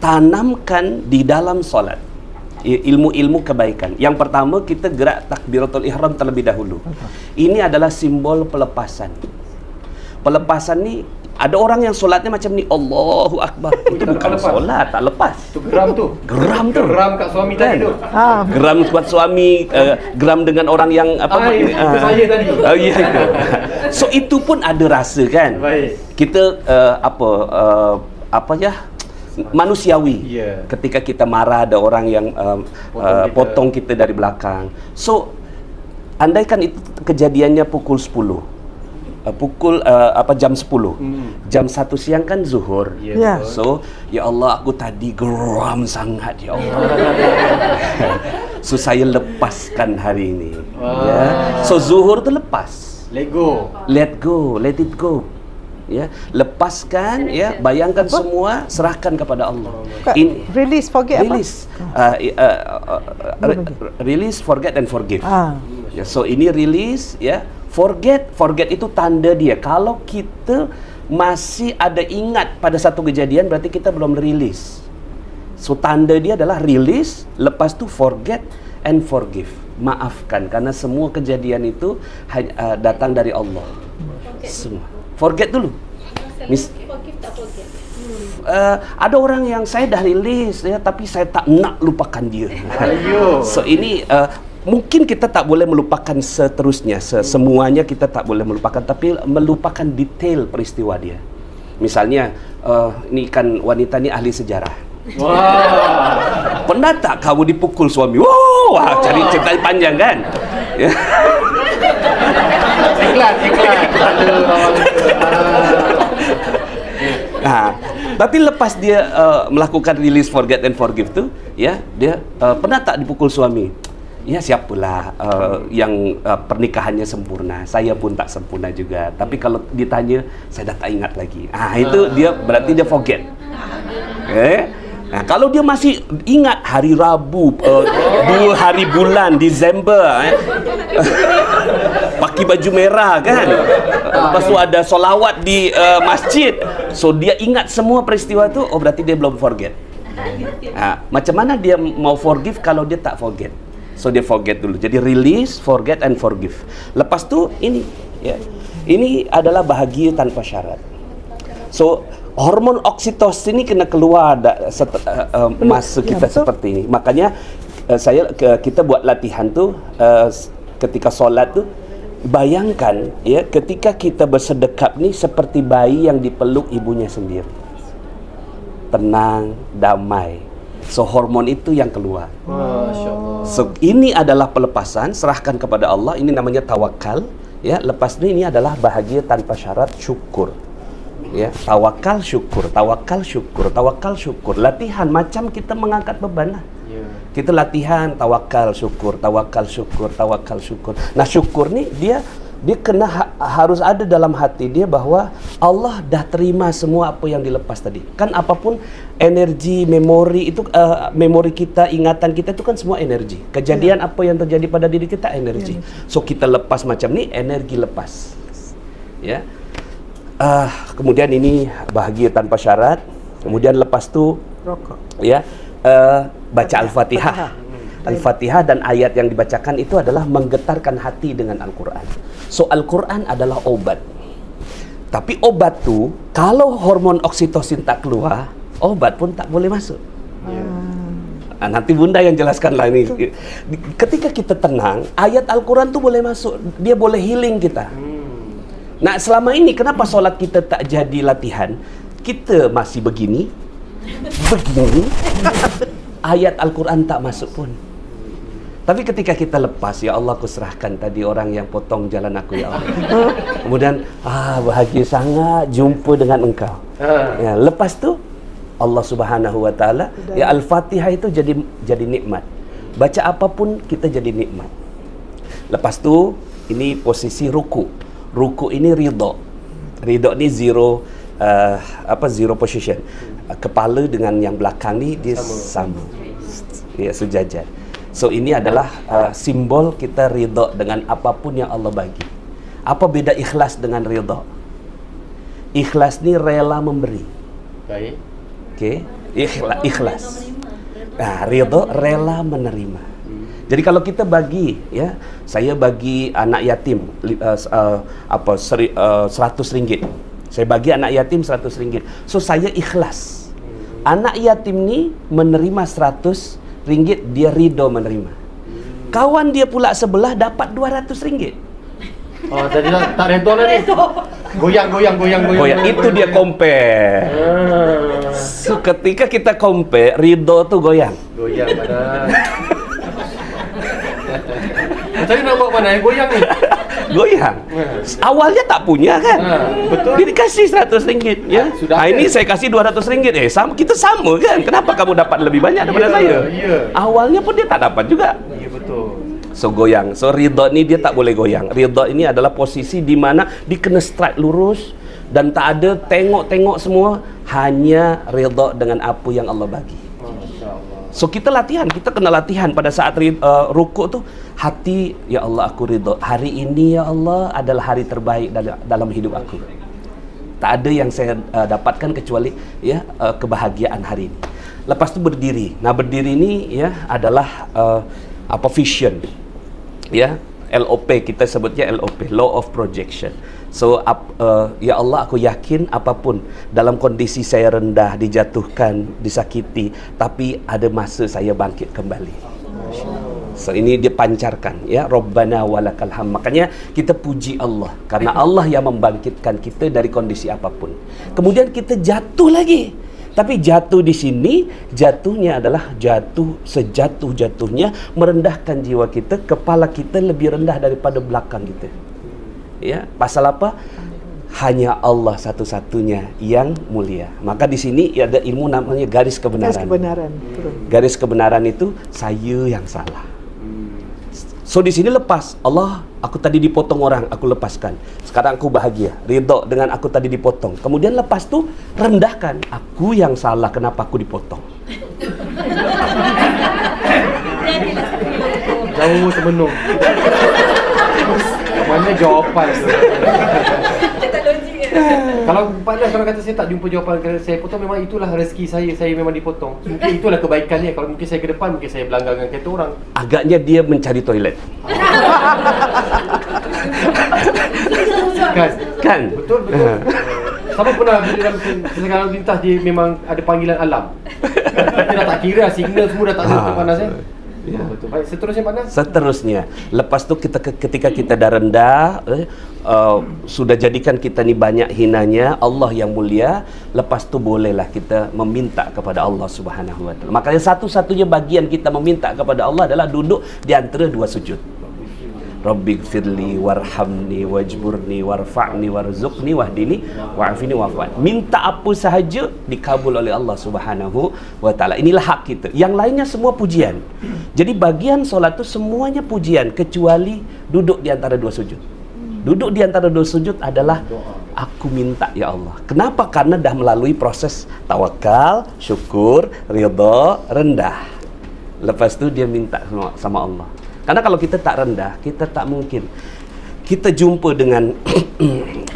tanamkan di dalam solat ilmu-ilmu kebaikan. Yang pertama, kita gerak takbiratul ihram terlebih dahulu. Ini adalah simbol pelepasan. Pelepasan ni, ada orang yang solatnya macam ni, Allahu Akbar. Itu bukan solat, tak lepas. Itu geram tu. Geram tu. Geram kat suami tadi tu. Geram buat suami, geram dengan orang yang apa? Saya tadi. Oh ya itu. So itu pun ada rasa kan. Baik. Kita apa ya? Manusiawi. Yeah. Ketika kita marah, ada orang yang potong kita dari belakang. So andaikan itu kejadiannya pukul 10, jam 10, jam 1 siang kan zuhur. Yeah. So ya Allah, aku tadi geram sangat ya Allah. So saya lepaskan hari ini. Ya. So zuhur tu lepas. Let go. Let go, let it go. Ya, lepaskan, ya, bayangkan semua, serahkan kepada Allah. Release, forget release, release, forget and forgive. Ya, so ini release, ya, forget itu tanda dia. Kalau kita masih ada ingat pada satu kejadian, berarti kita belum release. So tanda dia adalah release, lepas tu forget and forgive. Maafkan, karena semua kejadian itu datang dari Allah. Semua. Forget dulu. Forgive tak forget. Ada orang yang saya dah release ya, tapi saya tak nak lupakan dia. So ini mungkin kita tak boleh melupakan seterusnya, semuanya kita tak boleh melupakan, tapi melupakan detail peristiwa dia. Misalnya ini kan wanita ni ahli sejarah. Wah. Pernah tak kamu dipukul suami? Wah, cari cerita panjang kan? Iklan. Tapi lepas dia melakukan release, forget and forgive tu, ya, dia pernah tak dipukul suami? Ya, siapalah yang pernikahannya sempurna. Saya pun tak sempurna juga. Tapi kalau ditanya, saya dah tak ingat lagi. Itu dia berarti dia forget. Nah, kalau dia masih ingat hari Rabu, 2 hari bulan Disember, pakai baju merah kan, lepas tu ada solawat di masjid, so dia ingat semua peristiwa tu, oh berarti dia belum forget. Macam mana dia mau forgive kalau dia tak forget? So dia forget dulu. Jadi release, forget and forgive. Lepas tu ini, ya, ini adalah bahagia tanpa syarat. So hormon oksitosin ini kena keluar masa kita seperti ini. Makanya kita buat latihan tu ketika solat tu, bayangkan ya, ketika kita bersedekap ni seperti bayi yang dipeluk ibunya sendiri. Tenang, damai. So hormon itu yang keluar. Masya-Allah. So ini adalah pelepasan, serahkan kepada Allah. Ini namanya tawakal. Ya, lepas ini adalah bahagia tanpa syarat, syukur. Ya, tawakal syukur, tawakal syukur, tawakal syukur. Latihan macam kita mengangkat beban lah. Kita latihan tawakal syukur, tawakal syukur, tawakal syukur. Nah, syukur ni dia kena harus ada dalam hati dia bahwa Allah dah terima semua apa yang dilepas tadi. Kan apapun energi, memori itu, memori kita, ingatan kita itu kan semua energi. Kejadian apa yang terjadi pada diri kita energi. So kita lepas macam ni, energi lepas. Ya. Kemudian ini bahagia tanpa syarat. Kemudian lepas tu Rokok. Ya, baca Al-Fatihah. Al-Fatihah dan ayat yang dibacakan itu adalah menggetarkan hati dengan Al-Quran. So Al-Quran adalah obat. Tapi obat tu, kalau hormon oksitosin tak keluar, obat pun tak boleh masuk. Nanti Bunda yang jelaskan lah ini. Ketika kita tenang, ayat Al-Quran tu boleh masuk. Dia boleh healing kita. Nah, selama ini kenapa solat kita tak jadi latihan? Kita masih begini, ayat Al-Quran tak masuk pun. Tapi ketika kita lepas, ya Allah, aku serahkan tadi orang yang potong jalan aku, ya Allah. Kemudian, bahagia sangat jumpa dengan engkau. Ya, lepas tu, Allah Subhanahu Wa Taala, ya, Al-Fatihah itu jadi nikmat. Baca apapun kita jadi nikmat. Lepas tu, ini posisi ruku. Ruku ini ridha. Ridha ni zero position. Kepala dengan yang belakang ni dia sama. Ya, sejajar. So ini adalah simbol kita ridha dengan apapun yang Allah bagi. Apa beda ikhlas dengan ridha? Ikhlas ni rela memberi. Baik. Okey. Ikhlas. Nah, ridho rela menerima. Jadi kalau kita bagi, ya, saya bagi anak yatim 100 ringgit. Saya bagi anak yatim 100 ringgit. So saya ikhlas. Anak yatim ni menerima 100 ringgit, dia ridho menerima. Kawan dia pula sebelah dapat 200 ringgit. Oh, tadi tak redha lah ni. Goyang. Itu dia compare. So ketika kita compare, ridho tu goyang. Goyang mana? Macam mana nak buat mana? Goyang ni. Goyang. Awalnya tak punya kan? Betul. Dia dikasih 100 ringgit ya. Sudah Ini saya kasih 200 ringgit. Kita sama kan? Kenapa kamu dapat lebih banyak daripada saya? Awalnya pun dia tak dapat juga. Ya, betul. So goyang. So ridha ni dia tak boleh goyang. Ridha ini adalah posisi di mana dia kena straight lurus dan tak ada tengok-tengok semua, hanya ridha dengan apa yang Allah bagi. Masya-Allah. So kita latihan, kita kena latihan pada saat rukuk tu, hati, ya Allah aku ridha. Hari ini ya Allah adalah hari terbaik dalam hidup aku. Tak ada yang saya dapatkan kecuali ya kebahagiaan hari ini. Lepas tu berdiri. Nah, berdiri ni ya adalah vision. Ya, LOP, kita sebutnya LOP, Law of Projection. So ya Allah, aku yakin apapun dalam kondisi saya rendah, dijatuhkan, disakiti, tapi ada masa saya bangkit kembali. So ini dia pancarkan ya, Rabbana walakal hamd. Makanya kita puji Allah karena Allah yang membangkitkan kita dari kondisi apapun. Kemudian kita jatuh lagi. Tapi jatuh di sini, jatuhnya adalah jatuh sejatuh-jatuhnya, merendahkan jiwa kita, kepala kita lebih rendah daripada belakang kita. Ya, pasal apa? Hanya Allah satu-satunya yang mulia. Maka di sini ada ilmu namanya garis kebenaran. Garis kebenaran. Garis kebenaran itu saya yang salah. So di sini lepas, Allah, aku tadi dipotong orang, aku lepaskan. Sekarang aku bahagia, ridha dengan aku tadi dipotong. Kemudian lepas tu rendahkan, aku yang salah, kenapa aku dipotong. Jauh termenung. Mana jawapan tu? Kalau panas, kalau kata saya tak jumpa jawapan saya potong, memang itulah rezeki saya memang dipotong. Mungkin itulah kebaikannya. Kalau mungkin saya ke depan, mungkin saya berlanggar dengan kereta orang. Agaknya dia mencari toilet. Kan? Betul. Siapa pernah dalam sekarang lintas dia memang ada panggilan alam. Kita dah tak kira signal semua dah tak ada untuk panas ya. Ya. Betul. Baik, seterusnya panas. Seterusnya, lepas tu ketika kita dah rendah, sudah jadikan kita ni banyak hinanya, Allah yang mulia, lepas tu bolehlah kita meminta kepada Allah Subhanahu Wa Taala. Makanya satu-satunya bagian kita meminta kepada Allah adalah duduk di antara dua sujud. Rabbighfirli warhamni wajburni warfa'ni warzuqni wahdini wa'afini wa'afwan. Minta apa sahaja dikabul oleh Allah Subhanahu wa taala. Inilah hak kita. Yang lainnya semua pujian. Jadi bagian solat itu semuanya pujian kecuali duduk di antara dua sujud. Duduk di antara dua sujud adalah aku minta ya Allah. Kenapa? Karena dah melalui proses tawakal, syukur, ridha, rendah. Lepas tu dia minta sama Allah. Karena kalau kita tak rendah, kita tak mungkin. Kita jumpa dengan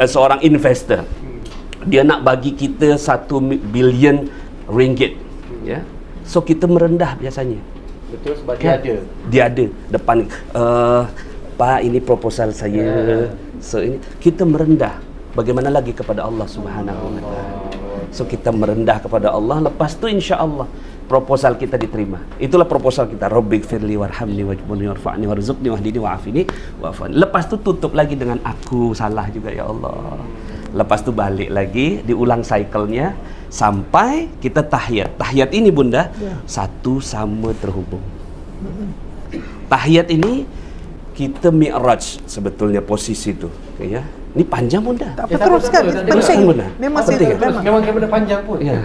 seorang investor. Dia nak bagi kita 1 billion ringgit. Ya. So kita merendah biasanya. Betul, sebab Kan? Dia ada depan Pak, ini proposal saya. So ini kita merendah. Bagaimana lagi kepada Allah Subhanahu wa taala. So kita merendah kepada Allah, lepas tu insya-Allah proposal kita diterima. Itulah proposal kita. Rabbighfirli warhamni wajburni warfa'ni warzuqni wahdini wa'afini wa'afwan. Lepas tu tutup lagi dengan aku salah juga ya Allah. Lepas tu balik lagi, diulang cycle-nya sampai kita tahiyat. Tahiyat ini Bunda, satu sama terhubung. Tahiyat ini kita mi'raj sebetulnya posisi tu, ya. Ini panjang Bunda. Tak apa, teruskan. Penting. Memang Penting. Memang kamera panjang pun. Ya.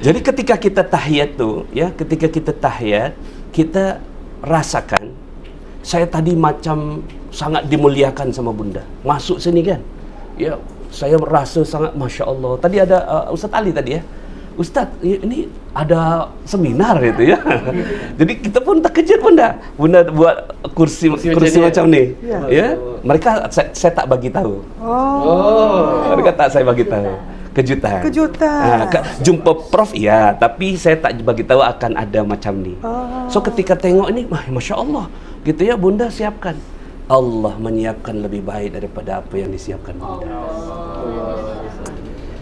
Jadi ketika kita tahiyat tu, ya, ketika kita tahiyat, kita rasakan saya tadi macam sangat dimuliakan sama Bunda. Masuk sini kan. Ya, saya rasa sangat masya-Allah. Tadi ada Ustaz Ali tadi ya. Ustaz, ini ada seminar itu ya. Jadi kita pun terkejut Bunda. Bunda buat kursi macam ni. Ya. Mereka saya tak bagi tahu. Oh. Mereka tak saya bagi tahu. Kejutan. Kejutan. Jumpa Prof ya, tapi saya tak bagi tahu akan ada macam ni. So ketika tengok ini, Masya Allah, gitu ya Bunda siapkan. Allah menyiapkan lebih baik daripada apa yang disiapkan Bunda.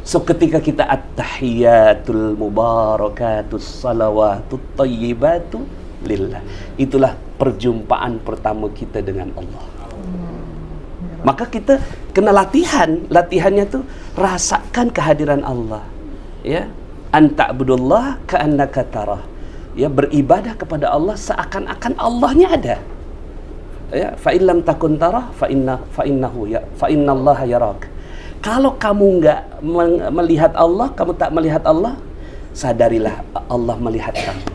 So ketika kita at-tahiyatul mubarakatus salawatut tayyibatu lillah, itulah perjumpaan pertama kita dengan Allah. Maka kita kena latihannya tu rasakan kehadiran Allah, ya, anta'budullah ka'annaka tarah, ya, beribadah kepada Allah seakan-akan Allahnya ada, ya, fa illam takun tarah fa innallaha yarak. Kalau kamu enggak melihat Allah, kamu tak melihat Allah, sadarilah Allah melihat kamu.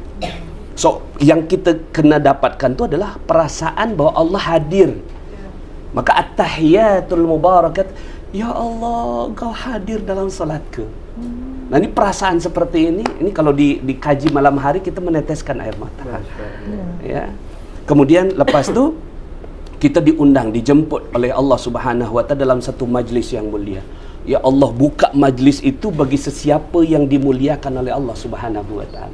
So yang kita kena dapatkan tu adalah perasaan bahwa Allah hadir. Maka at-tahiyatul mubarakat, ya Allah, Engkau hadir dalam salatku. Nah, ini perasaan seperti ini kalau dikaji malam hari kita meneteskan air mata. Ya. Kemudian lepas tu kita diundang, dijemput oleh Allah Subhanahu wa taala dalam satu majlis yang mulia. Ya Allah buka majlis itu bagi sesiapa yang dimuliakan oleh Allah Subhanahu wa taala.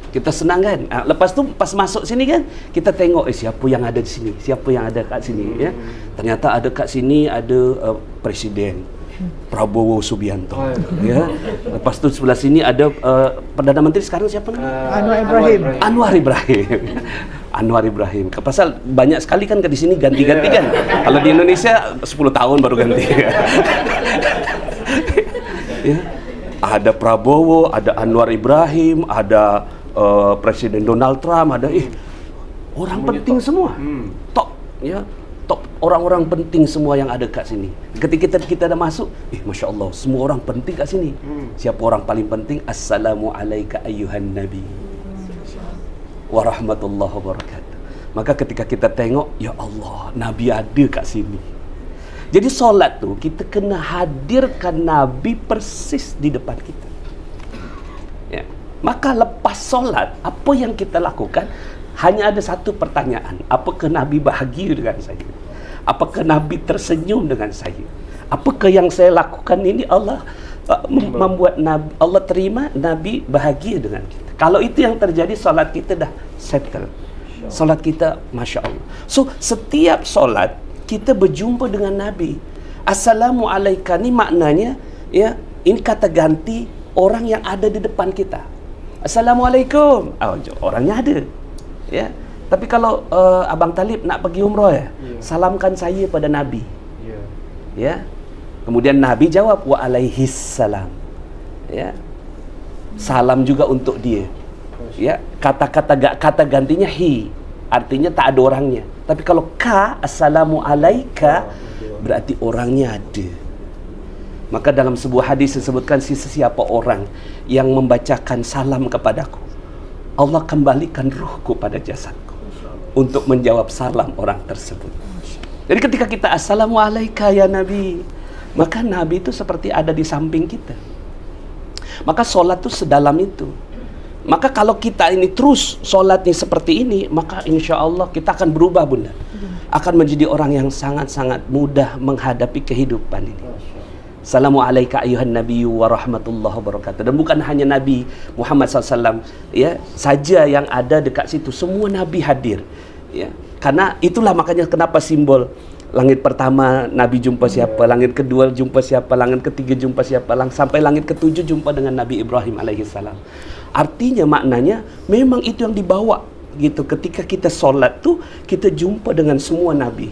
Kita senang kan? Lepas tu pas masuk sini kan, kita tengok siapa yang ada di sini, siapa yang ada kat sini, ya. Ternyata ada kat sini ada Presiden Prabowo Subianto, ya. Lepas tu sebelah sini ada Perdana Menteri sekarang siapa namanya? Anwar Ibrahim. Pasal banyak sekali kan di sini ganti-ganti kan. Kalau di Indonesia 10 tahun baru ganti. Ya. Ada Prabowo, ada Anwar Ibrahim, ada Presiden Donald Trump, ada orang penting semua. Top, ya. Top orang-orang penting semua yang ada kat sini. Ketika kita dah masuk, Masya Allah, semua orang penting kat sini. Siapa orang paling penting? Assalamualaikum ayyuhan nabi wa rahmatullahi wa barakatuh. Maka ketika kita tengok, ya Allah, Nabi ada kat sini. Jadi solat tu kita kena hadirkan Nabi persis di depan kita. Ya. Maka lepas solat, apa yang kita lakukan? Hanya ada satu pertanyaan. Apakah Nabi bahagia dengan saya? Apakah Nabi tersenyum dengan saya? Apakah yang saya lakukan ini Allah membuat Nabi, Allah terima, Nabi bahagia dengan kita? Kalau itu yang terjadi, solat kita dah settle. Solat kita, Masya Allah. So, setiap solat, kita berjumpa dengan Nabi. Assalamualaikum ni maknanya, ya, ini kata ganti orang yang ada di depan kita. Assalamualaikum. Orangnya ada. Ya. Tapi kalau Abang Talib nak pergi umrah salamkan saya pada Nabi. Ya. Kemudian Nabi jawab wa alaihis salam. Ya. Salam juga untuk dia. Ya, kata gantinya hi, artinya tak ada orangnya. Tapi kalau assalamu alaika, berarti orangnya ada. Maka dalam sebuah hadis disebutkan sesiapa orang yang membacakan salam kepadaku, Allah kembalikan ruhku pada jasadku untuk menjawab salam orang tersebut. Jadi ketika kita assalamu alaika ya Nabi, maka Nabi itu seperti ada di samping kita. Maka solat itu sedalam itu. Maka kalau kita ini terus solatnya seperti ini, maka insya Allah kita akan berubah, Bunda. Akan menjadi orang yang sangat-sangat mudah menghadapi kehidupan ini. Assalamualaikum ayuhan nabiyyu wa rahmatullahi wabarakatuh. Dan bukan hanya Nabi Muhammad SAW ya, saja yang ada dekat situ. Semua Nabi hadir. Ya. Karena itulah makanya kenapa simbol langit pertama Nabi jumpa siapa, langit kedua jumpa siapa, langit ketiga jumpa siapa, sampai langit ketujuh jumpa dengan Nabi Ibrahim alaihissalam. Artinya maknanya memang itu yang dibawa gitu. Ketika kita solat tu kita jumpa dengan semua Nabi.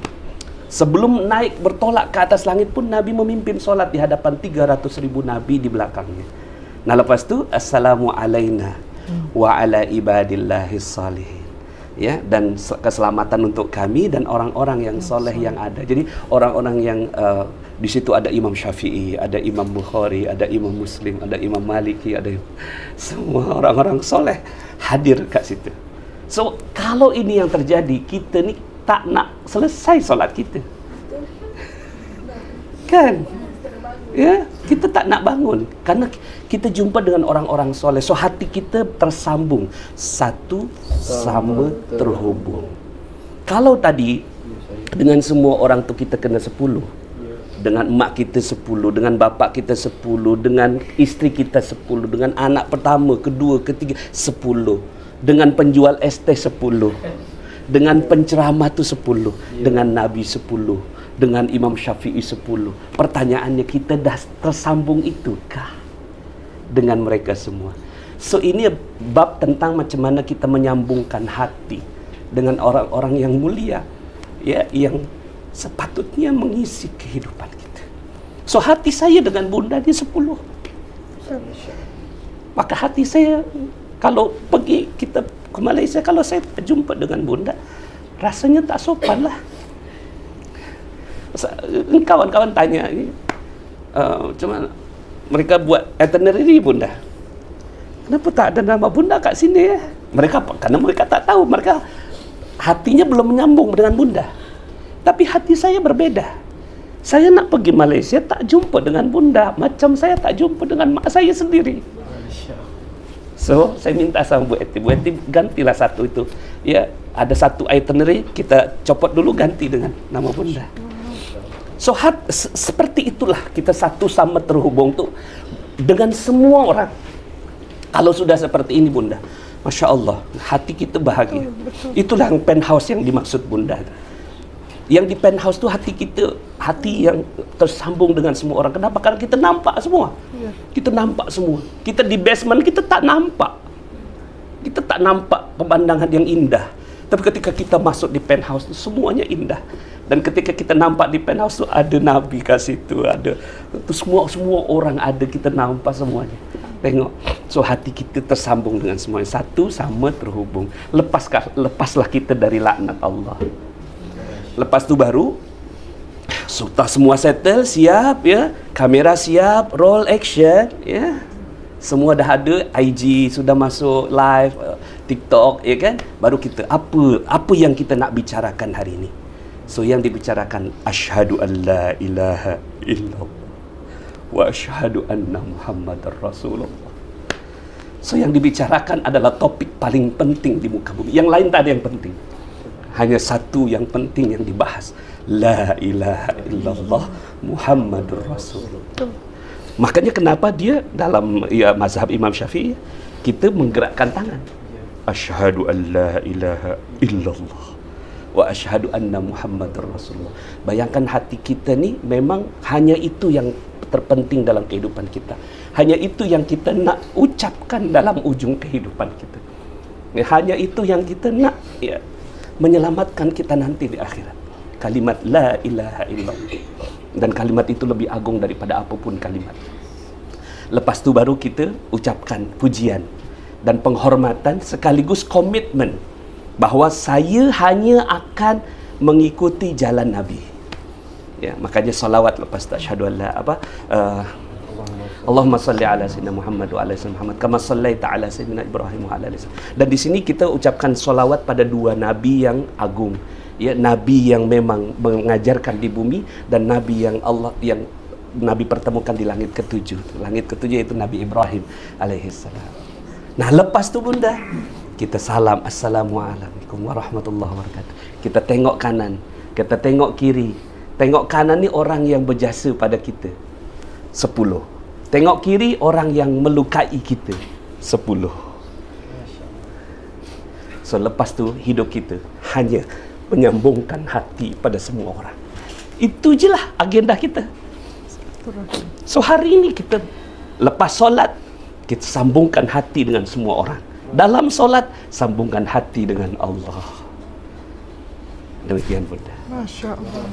Sebelum naik bertolak ke atas langit pun Nabi memimpin solat di hadapan 300,000 Nabi di belakangnya. Nah lepas tu assalamu alaina wa ala ibadillahis salihin. Ya, dan keselamatan untuk kami dan orang-orang yang soleh yang ada. Jadi orang-orang yang di situ ada Imam Syafi'i, ada Imam Bukhari, ada Imam Muslim, ada Imam Maliki, ada semua orang-orang soleh hadir kat situ. So kalau ini yang terjadi, kita ni tak nak selesai solat kita, kan? Ya, kita tak nak bangun karena kita jumpa dengan orang-orang soleh. So hati kita tersambung, satu sama terhubung. Kalau tadi dengan semua orang tu kita kena 10, dengan emak kita 10, dengan bapak kita 10, dengan isteri kita 10, dengan anak pertama, kedua, ketiga 10, dengan penjual ST 10, dengan penceramah tu 10, dengan Nabi 10, dengan Imam Syafi'i 10. Pertanyaannya, kita dah tersambung itukah dengan mereka semua? So ini bab tentang macam mana kita menyambungkan hati dengan orang-orang yang mulia, ya, yang sepatutnya mengisi kehidupan kita. So hati saya dengan bunda dia 10. Maka hati saya, kalau pergi kita ke Malaysia, kalau saya jumpa dengan bunda, rasanya tak sopan lah. Kawan-kawan tanya, macam mana mereka buat itinerary bunda? Kenapa tak ada nama bunda kat sini ya? Karena mereka tak tahu, mereka hatinya belum menyambung dengan bunda. Tapi hati saya berbeda. Saya nak pergi Malaysia tak jumpa dengan bunda, macam saya tak jumpa dengan mak saya sendiri. So, saya minta sama Bu Eti gantilah satu itu. Ya, ada satu itinerary, kita copot dulu, ganti dengan nama bunda. So, seperti itulah kita satu sama terhubung tuh dengan semua orang. Kalau sudah seperti ini bunda, Masya Allah, hati kita bahagia. Itulah yang penthouse yang dimaksud bunda. Yang di penthouse tu hati kita, hati yang tersambung dengan semua orang. Kenapa? Karena kita nampak semua. Kita nampak semua. Kita di basement, kita tak nampak. Kita tak nampak pemandangan yang indah. Tapi ketika kita masuk di penthouse tu, semuanya indah. Dan ketika kita nampak di penthouse tu, ada Nabi kat situ, ada tu semua orang ada, kita nampak semuanya. Tengok. So hati kita tersambung dengan semuanya. Satu sama terhubung. Lepaslah kita dari laknat Allah. Lepas tu baru sudah semua settle, siap ya, kamera siap, roll action ya. Semua dah ada, IG sudah masuk live, TikTok ya kan. Baru kita apa yang kita nak bicarakan hari ini. So yang dibicarakan, asyhadu an la ilaha illallah wa asyhadu anna Muhammadar Rasulullah. So yang dibicarakan adalah topik paling penting di muka bumi. Yang lain tak ada yang penting. Hanya satu yang penting yang dibahas. La ilaha illallah Muhammadur Rasulullah. Makanya kenapa dia dalam mazhab Imam Syafi'i, kita menggerakkan tangan. Asyhadu an la ilaha illallah wa asyhadu anna Muhammadur Rasulullah. Bayangkan hati kita ni memang hanya itu yang terpenting dalam kehidupan kita. Hanya itu yang kita nak ucapkan dalam ujung kehidupan kita. Hanya itu yang kita nak menyelamatkan kita nanti di akhirat. Kalimat la ilaha illallah. Dan kalimat itu lebih agung daripada apapun kalimat. Lepas tu baru kita ucapkan pujian dan penghormatan sekaligus komitmen bahawa saya hanya akan mengikuti jalan Nabi. Ya, makanya salawat lepas tasyhadu alla Allahumma salli ala sayyidina Muhammad wa ala sayyidina Muhammad kama sallaita ala sayyidina Ibrahim wa ala ali. Dan di sini kita ucapkan solawat pada dua nabi yang agung, ya, nabi yang memang mengajarkan di bumi dan nabi yang Nabi pertemukan di langit ketujuh. Langit ketujuh itu Nabi Ibrahim alaihissalam. Nah, lepas tu bunda, kita salam, assalamualaikum warahmatullahi wabarakatuh. Kita tengok kanan, kita tengok kiri. Tengok kanan ni orang yang berjasa pada kita, 10. Tengok kiri, orang yang melukai kita, 10. So lepas tu hidup kita hanya menyambungkan hati pada semua orang. Itu je lah agenda kita. So hari ini kita lepas solat, kita sambungkan hati dengan semua orang. Dalam solat, sambungkan hati dengan Allah. Demikian bunda. Masya Allah.